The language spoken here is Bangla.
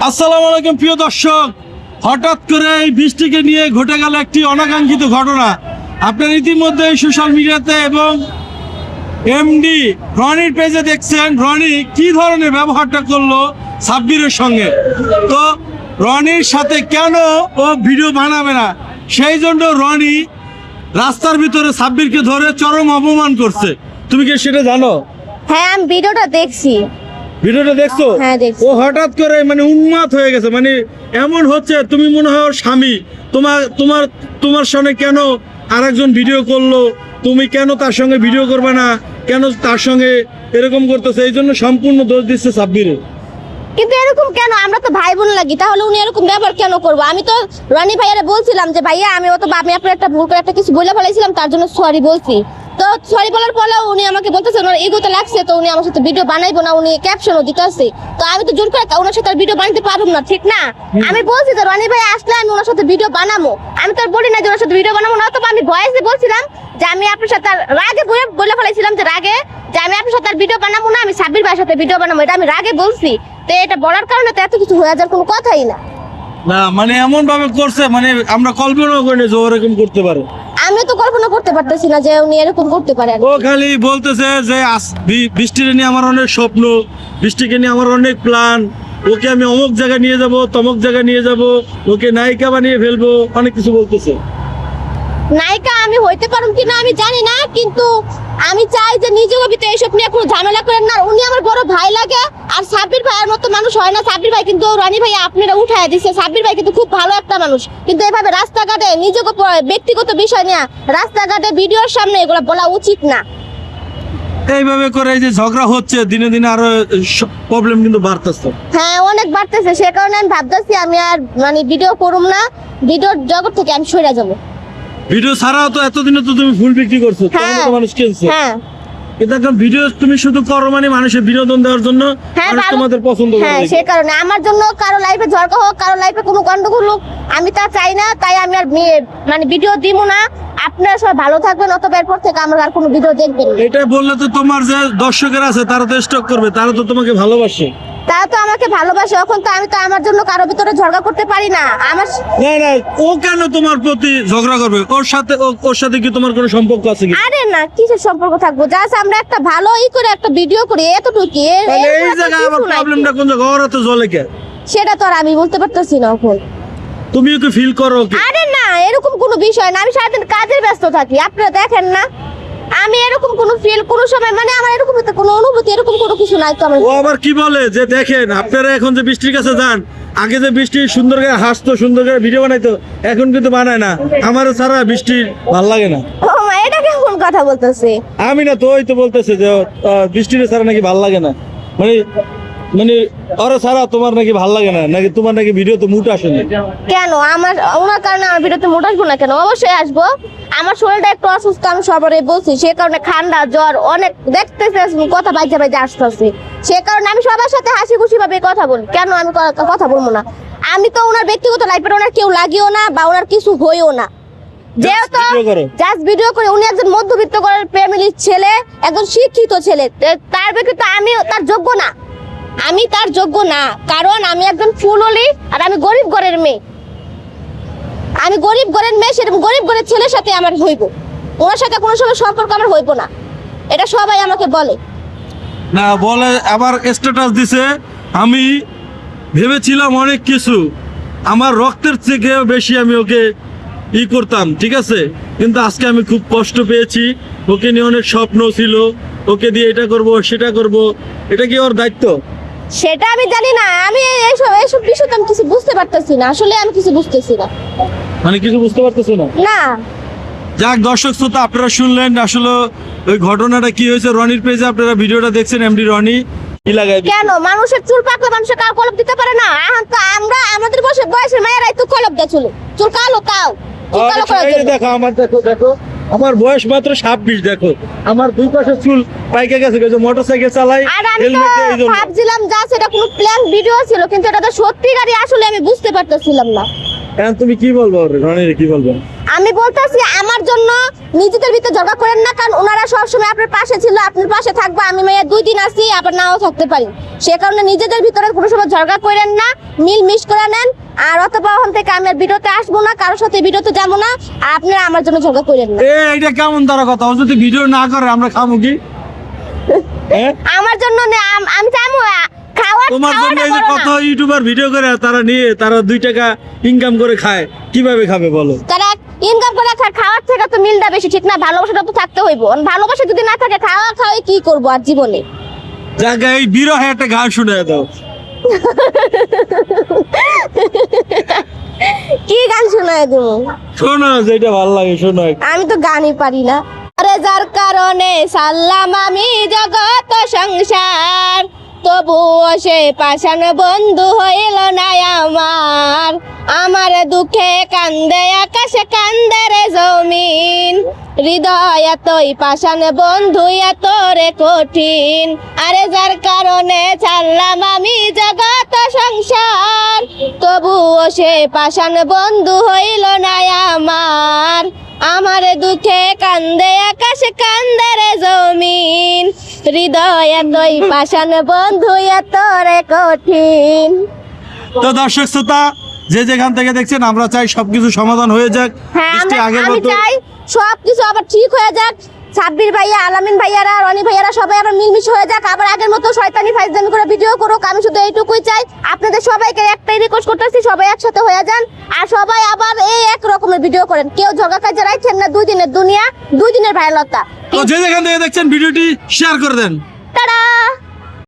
আসসালামু আলাইকুম প্রিয় দর্শক, হঠাৎ করে এই বৃষ্টিকে নিয়ে ঘটে গেল একটি অনাকাঙ্ক্ষিত ঘটনা। আপনারা ইতিমধ্যে সোশ্যাল মিডিয়াতে এবং এমডি রনির পেজে দেখছেন রনি কি ধরনের ব্যবহারটা করলো সাব্বিরের সঙ্গে। তো রনির সাথে কেন ও ভিডিও বানাবে না, সেই জন্য রনি রাস্তার ভিতরে সাব্বিরকে ধরে চরম অপমান করছে। তুমি কি সেটা জানো? হ্যাঁ, আমি ভিডিওটা দেখছি। ভিডিওটা দেখছো? হ্যাঁ, দেখছি। ও হঠাৎ করে উন্মাদ হয়ে গেছে, এমন হচ্ছে তুমি মনে হয় ওর স্বামী। তোমার তোমার তোমার সামনে কেন আরেকজন ভিডিও করলো, তুমি কেন তার সঙ্গে ভিডিও করবে না, কেন তার সঙ্গে এরকম করতেছে, এই জন্য সম্পূর্ণ দোষ দিচ্ছে সাব্বিরে। কিন্তু এরকম কেন? আমরা তো ভাই বোন লাগি, তাহলে উনি এরকম ব্যবহার কেন করবো? আমি তো রনি ভাইয়ারে বলছিলাম যে ভাইয়া আমি আপনার একটা ভুল করে একটা কিছু বলে ফেলাইছিলাম, তার জন্য সরি বলছি। তো সরি বলার পরেও উনি আমাকে বলতেছে ওনার ইগোতে লাগছে, তো উনি আমার সাথে ভিডিও বানাইবো না, উনি ক্যাপশনও দিতেছে। তো আমি তো জোর করে ওনার সাথে ভিডিও বানাতে পারবো না, ঠিক না? আমি বলছি যে রনি ভাই আসলে আমি ওনার সাথে ভিডিও বানাবো, আমি তো আর বলি না যে ওনার সাথে ভিডিও বানাবো না। অথবা আমি ভয়েসে বলছিলাম যে আমি আপনার সাথে রাগে বলে ফেলাইছিলাম যে রাগে যে আমি আপনার সাথে ভিডিও বানাবো না, আমি সাব্বির ভাইয়ের সাথে ভিডিও বানাবো, এটা আমি রাগে বলছি। তো এটা বলার কারণে তো এত কিছু হয়ে যাওয়ার কোনো কথাই না। না এমন ভাবে করছে, আমরা কল্পনাও করিনি যে ওরকম করতে পারে। আমি তো কল্পনা করতে পারতেছি না যে উনি এরকম করতে পারেন। ও খালি বলতেছে যে বৃষ্টিকে নিয়ে আমার অনেক স্বপ্ন, বৃষ্টিকে নিয়ে আমার অনেক প্ল্যান, ওকে আমি অমুক জায়গায় নিয়ে যাব, তমুক জায়গায় নিয়ে যাব, ওকে নায়িকা বানিয়ে ফেলবো, অনেক কিছু বলতেছে। নায়িকা আমি হইতে পারুম কিনা আমি জানি না, কিন্তু আমি চাই যে নিজেও ভিতরে এইসব নিয়ে কোনো ঝামেলা করেন না। উনি আমার বড় ভাই লাগে, আর সাব্বির ভাইয়ের মতো মানুষ হয় না। সাব্বির ভাই কিন্তু রনি ভাই আপনারা উঠায় দিচ্ছে, সাব্বির ভাই কিন্তু খুব ভালো একটা মানুষ, কিন্তু এভাবে রাস্তাঘাটে নিজেকে ব্যক্তিগত বিষয় নিয়ে রাস্তাঘাটে ভিডিওর সামনে এগুলো বলা উচিত না। এইভাবে করে এই যে ঝগড়া হচ্ছে, দিনে দিনে আরো প্রবলেম কিন্তু বাড়তেছে। হ্যাঁ, অনেক বাড়তেছে, সে কারণে আমি ভাবতেছি আমি আর ভিডিও করুম না, ভিডিওর জগৎ থেকে আমি সরে যাবো। ভিডিও ছাড়াও তো এতদিনে তো তুমি ফুল বিক্রি করছো, হ্যাঁ, মানুষ কিনছে। হ্যাঁ, কিন্তু এখন ভিডিও তুমি শুধু করো মানুষের বিনোদন দেওয়ার জন্য, মানুষ তোমাদের পছন্দ করে। হ্যাঁ, সে কারণে আমার জন্য কারো লাইফে ঝড়কা হোক, কারো লাইফে কোনো গন্ডগোল হোক, আমি তা চাই না। তাই আমি আর ভিডিও দিব না। আপনারা সবাই ভালো থাকবেন, অথবা এরপর থেকে আমরা আর কোনো ভিডিও দেখবেন না। এটা বললে তো তোমার যে দর্শকের আছে তারা তো স্টক করবে, তারা তো তোমাকে ভালোবাসে। তারা তো আমাকে ভালোবাসে, এখন তো আমি তো আমার জন্য কারো ভিতরে ঝগড়া করতে পারি না। আমার না ও কেন তোমার প্রতি ঝগড়া করবে? ওর সাথে কি তোমার কোনো সম্পর্ক আছে কি? আরে না, কিসের সম্পর্ক থাকবো? জাস্ট আমরা একটা ভালো করে একটা ভিডিও করি, এতটুকু। এই জায়গায় আমার প্রবলেমটা কোন জায়গায়? ওরা তো জ্বলে কে? সেটা তো আর আমি বলতে পারতেছি না এখন। তুমি কি ফিল করো কি? আরে না, এরকম কোনো বিষয় না। আমি সারাদিন কাজের ব্যস্ত থাকি, আপনারা দেখেন না। আমি এরকম কোনো ফিল কোনো সময় আমার এরকম কোনো অনুভূতি এরকম কোনো কিছু নাই তো আমার। ও আবার কি বলে যে দেখেন আপনারা এখন যে বৃষ্টির কাছে যান, আগে যে বৃষ্টি সুন্দর করে হাসতো, সুন্দর করে ভিডিও বানাইতো, এখন কিন্তু বানায় না। আমারও ছাড়া বৃষ্টি ভাল লাগে না। ও মা, এটা কেমন কথা বলতেছে? আমি না তো, ওই তো বলতেছে যে বৃষ্টির ছাড়া নাকি ভাল লাগে না, ওরা ছাড়া তোমার নাকি ভাল লাগে না, নাকি তোমার নাকি ভিডিও তো মুড আসে না। কেন আমার ওনার কারণে আমার ভিডিওতে মোট আসবো না কেন? অবশ্যই আসবো। আমার শরীরটা একটু অসুস্থ, আমি সবারই বলছি, সে কারণে ঠান্ডা জ্বর অনেক দেখতেছে, কথা বাইজে আসতেছে। সে কারণে আমি সবার সাথে হাসি খুশি ভাবে কথা বলি। কেন আমি কথা বলবো না? আমি তো ওনার ব্যক্তিগত লাইফে ওনার কেউ লাগিও না বা ওনার কিছু হইও না, যেহেতু জাস্ট ভিডিও করে। উনি একজন মধ্যবিত্ত ঘরের ফ্যামিলির ছেলে, একজন শিক্ষিত ছেলে, তার ব্যক্তিগত আমি তার যোগ্য না। আমি তার যোগ্য না, কারণ আমি একজন ফুললি, আর আমি গরিব ঘরের মেয়ে। আমি গরিব ঘরের মেয়ে, সেরকম গরিব ঘরের ছেলের সাথে আমার হইব, ওনার সাথে কোনো সময় সম্পর্ক আমার হইব না। এটা সবাই আমাকে বলে। না বলে আবার স্ট্যাটাস দিছে, আমি ভেবেছিলাম অনেক কিছু, আমার রক্তের থেকে বেশি আমি ওকে করতাম, ঠিক আছে, কিন্তু আজকে আমি খুব কষ্ট পেয়েছি, ওকে নিয়ে অনেক স্বপ্ন ছিল, ওকে দিয়ে এটা করব সেটা করব। এটা কি ওর দায়িত্ব? সেটা আমি জানি না। আমি এইসব বিষয় তো আমি কিছু বুঝতে পারতেছি না, আসলে আমি কিছু বুঝতেছি না। কিছু বুঝতে পারতেছো না? না। যাক দর্শক শ্রোতা, আপনারা শুনলেন আসলে ওই ঘটনাটা কি হয়েছে। রনির পেজে আপনারা ভিডিওটা দেখছেন, এমডি রনি কি লাগাই কেন মানুষের চুল পাকলে মানুষের কাল কলপ দিতে পারে না? এখন তো আমরা আমাদের বয়সের মেয়েরাই তো কলপ দেয় চুল কালো, তাও দেখো দেখো আমার বয়স মাত্র 26। দেখো আমার দুই পাশে চুল পাইকে গেছে, মোটরসাইকেল চালাই। আর আমি তো ভাবছিলাম যা সেটা কোনো প্ল্যান ভিডিও ছিল, কিন্তু এটা তো সত্যি গাড়ি, আসলে আমি বুঝতে পারতেছিলাম না। এখন তুমি কি বলবো রনির, কি বলবো? আমি বলতেছি আমার জন্য নিজেদের ভিতরে ঝগড়া করেন না, কারণ ওনারা সবসময় আপনার পাশে ছিল, আপনার পাশে থাকবো। আমি মেয়ে 2 দিন আছি, আবার নাও থাকতে পারি। সে কারণে নিজেদের ভিতরে কোনো সময় ঝগড়া করেন না, মিল মিশ করে নেন। আর অথবা ওখান থেকে আমি আর ভিডিওতে আসবো না, কারোর সাথে ভিডিওতে যাবো না। আর আপনারা আমার জন্য ঝগড়া করেন না। এটা কেমন তারা কথা? ও যদি ভিডিও না করে আমরা খামু কি? আমার জন্য আমি চাইবো খাওয়ার তোমার জন্য এই যে কত ইউটিউবার ভিডিও করে তারা 2 টাকা ইনকাম করে খায়, কিভাবে খাবে বলো? তারা ইনকাম করে খাওয়ার থেকে তো মিলটা বেশি, ঠিক না? ভালোবাসাটা তো থাকতে হইব। ভালোবাসা যদি না থাকে খাওয়া খাওয়াই কি করবো আর জীবনে? জায়গা এই বিরহে একটা গান শুনে দাও। কি গান শোনায় তুমি? শোনো যেটা ভালো লাগে শোনো। আমি তো গানই পারি না। আরে যার কারণে সাল্লাম আমি জগত সংসার, তবুও সে পাষাণ বন্ধু হইল না আমার। আমার দুঃখে কান্দে আকাশে কান্দে রে জমিন, হৃদয় এতই পাষাণ বন্ধু এত রে কঠিন। আরে যার কারণে ছাড়লাম আমি জগত সংসার, তবুও সে পাষাণ বন্ধু হইল না আমার। আমার দুঃখে কান্দে আকাশে কান্দে রে জমিন, হৃদয় এতই পাষাণ বন্ধু এত রে কঠিন। তো দর্শক শ্রোতা যে যেখান থেকে দেখছেন, আমরা চাই সবকিছু সমাধান হয়ে যাক। হ্যাঁ, বৃষ্টি আগের আমি মতো চাই সবকিছু আবার ঠিক হয়ে যাক। সাব্বির ভাইয়া, আলামিন ভাইয়ারা, রনি ভাইয়ারা সবাই আবার মিলমিশ হয়ে যাক। আবার আগের মতো শয়তানি ফাইজলামি করে ভিডিও করুক। আমি শুধু এইটুকুই চাই। আপনাদের সবাইকে একটাই রিকোয়েস্ট করতেছি, সবাই একসাথে হয়ে যান আর সবাই আবার এই এক রকমের ভিডিও করেন। কেউ ঝগড়া কাজে রাখছেন না। 2 দিনের দুনিয়া, 2 দিনের ভাইরালতা। তো যে যেখান থেকে দেখছেন ভিডিওটি শেয়ার করে দেন। টাটা।